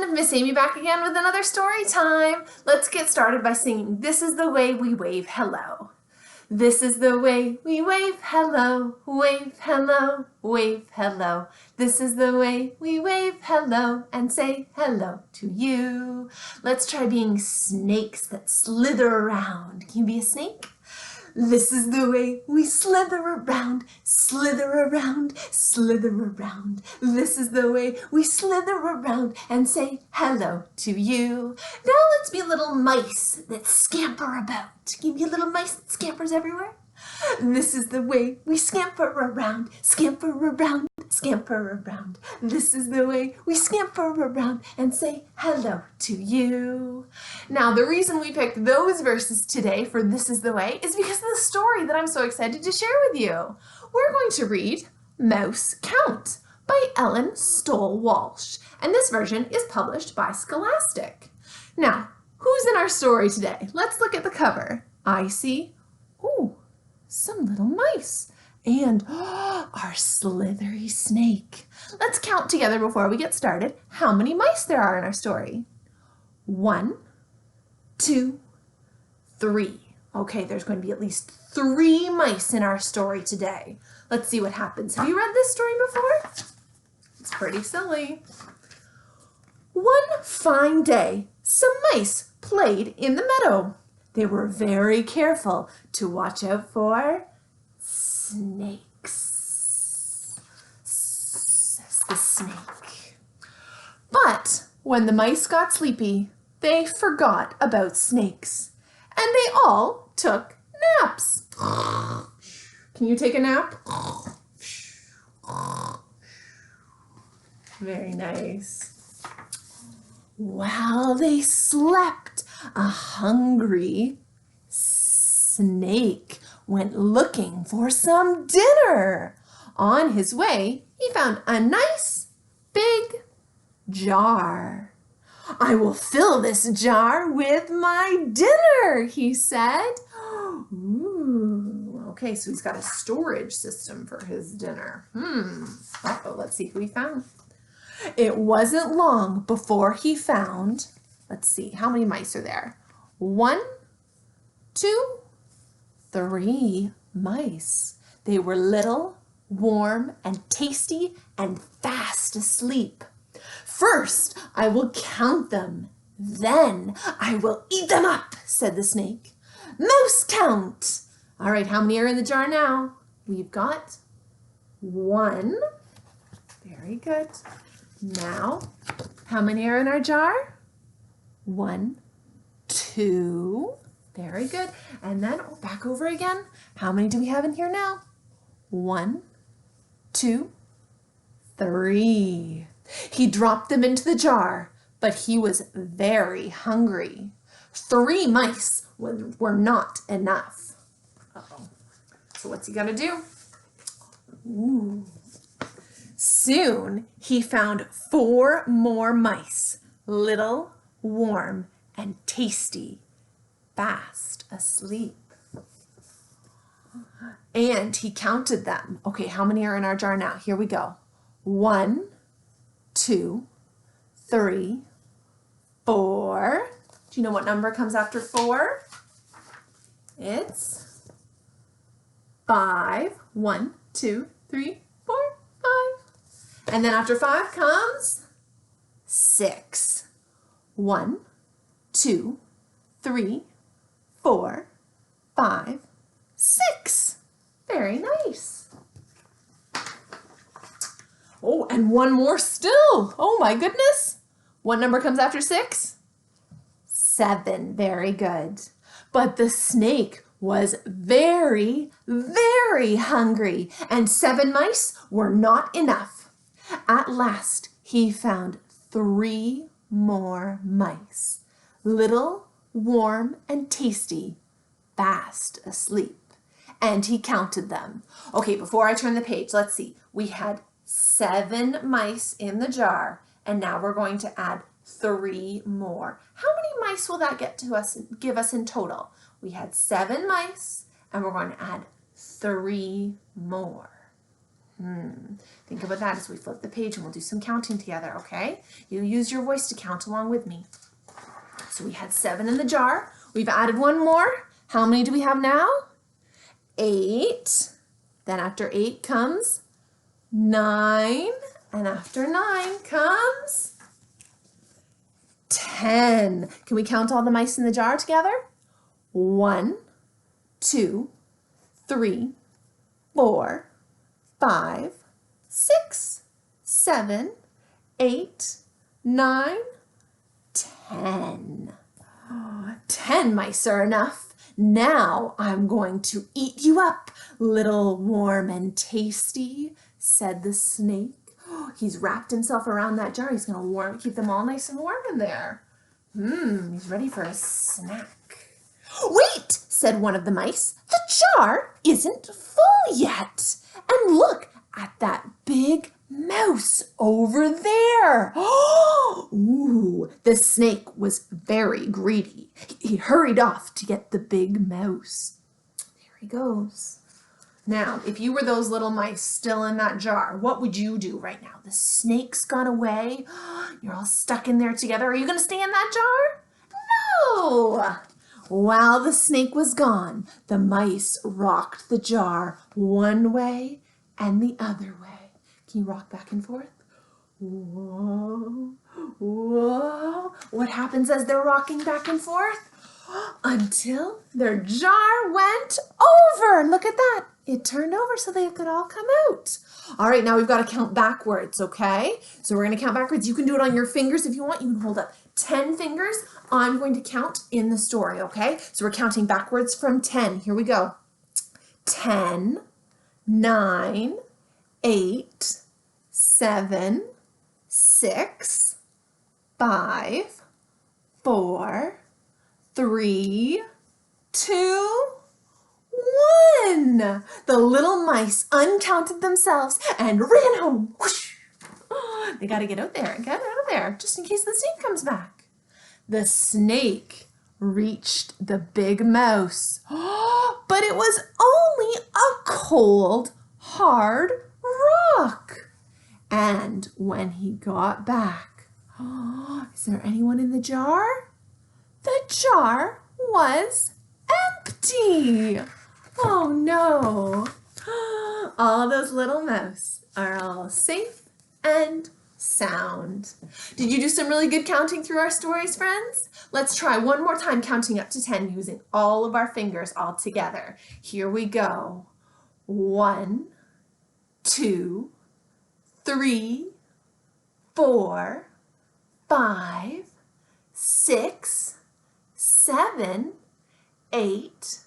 everyone, Miss Amy back again with another story time. Let's get started by singing This is the Way We Wave Hello. This is the way we wave hello, wave hello, wave hello. This is the way we wave hello and say hello to you. Let's try being snakes that slither around. Can you be a snake? This is the way we slither around, slither around, slither around. This is the way we slither around and say hello to you. Now let's be little mice that scamper about. Can you be a little mice that scampers everywhere? This is the way we scamper around, scamper around, scamper around. This is the way we scamper around and say hello to you. Now, the reason we picked those verses today for This is the Way is because of the story that I'm so excited to share with you. We're going to read Mouse Count by Ellen Stoll Walsh, and this version is published by Scholastic. Now, who's in our story today? Let's look at the cover. I see, some little mice and our slithery snake. Let's count together before we get started how many mice there are in our story. 1, 2, 3. Okay, there's going to be at least 3 mice in our story today. Let's see what happens. Have you read this story before? It's pretty silly. One fine day, some mice played in the meadow. They were very careful to watch out for snakes, says the snake. But when the mice got sleepy, they forgot about snakes, and they all took naps. Can you take a nap? Very nice. While they slept, a hungry snake went looking for some dinner. On his way, he found a nice big jar. I will fill this jar with my dinner, he said. Ooh, okay, so he's got a storage system for his dinner. Let's see who he found. It wasn't long before he found, let's see, how many mice are there? 1, 2, 3 mice. They were little, warm, and tasty, and fast asleep. First, I will count them. Then I will eat them up, said the snake. Mouse count. All right, how many are in the jar now? We've got 1. Very good. Now, how many are in our jar? 1, 2. Very good. And then back over again. How many do we have in here now? 1, 2, 3. He dropped them into the jar, but he was very hungry. 3 mice were not enough. So what's he gonna do? Soon he found 4 more mice, little, warm, and tasty, fast asleep. And he counted them. Okay, how many are in our jar now? Here we go. 1, 2, 3, 4. Do you know what number comes after 4? It's 5. 1, 2, 3, 4, 5. And then after 5 comes 6. 1, 2, 3, 4, 5, 6. Very nice. Oh, and 1 more still. Oh my goodness. What number comes after 6? 7. Very good. But the snake was very, very hungry, and 7 mice were not enough. At last, he found 3 more mice, little, warm, and tasty, fast asleep. And he counted them. Okay, before I turn the page, let's see. We had 7 mice in the jar, and now we're going to add 3 more. How many mice will that give us in total? We had 7 mice, and we're going to add 3 more. Think about that as we flip the page and we'll do some counting together, okay? You use your voice to count along with me. So we had 7 in the jar. We've added one more. How many do we have now? 8. Then after 8 comes 9. And after 9 comes 10. Can we count all the mice in the jar together? 1, 2, 3, 4, 5, 6, 7, 8, 9, 10. 10 mice are enough. Now I'm going to eat you up, little warm and tasty, said the snake. He's wrapped himself around that jar. He's going to keep them all nice and warm in there. He's ready for a snack. Wait, said one of the mice. The jar isn't full yet. And look at that big mouse over there. Ooh, the snake was very greedy. He hurried off to get the big mouse. There he goes. Now, if you were those little mice still in that jar, what would you do right now? The snake's gone away. You're all stuck in there together. Are you going to stay in that jar? No! While the snake was gone, the mice rocked the jar one way and the other way. Can you rock back and forth? Whoa, whoa. What happens as they're rocking back and forth? Until their jar went over. Look at that. It turned over so they could all come out. All right, now we've got to count backwards, okay? So we're going to count backwards. You can do it on your fingers if you want. You can hold up 10 fingers. I'm going to count in the story, okay? So we're counting backwards from 10. Here we go. 10, 9, 8, 7, 6, 5, 4, 3, 2, 1. The little mice uncounted themselves and ran home. Whoosh. They got to get out there and get out of there just in case the snake comes back. The snake reached the big mouse, but it was only a cold, hard rock. And when he got back, is there anyone in the jar? The jar was empty. Oh no. All those little mice are all safe and sound. Did you do some really good counting through our stories, friends? Let's try one more time counting up to 10 using all of our fingers all together. Here we go. 1, 2, 3, 4, 5, 6, 7, 8,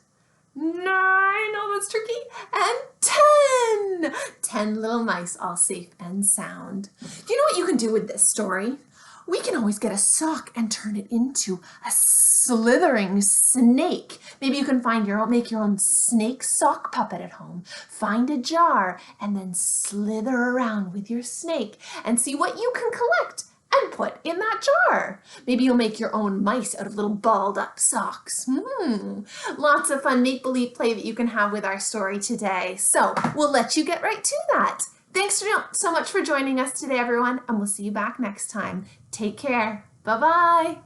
9, oh that's tricky, and 10. 10 little mice all safe and sound. Do you know what you can do with this story? We can always get a sock and turn it into a slithering snake. Maybe you can make your own snake sock puppet at home. Find a jar and then slither around with your snake and see what you can collect and put in that jar. Maybe you'll make your own mice out of little balled up socks. Lots of fun make-believe play that you can have with our story today. So we'll let you get right to that. Thanks so much for joining us today, everyone, and we'll see you back next time. Take care. Bye-bye.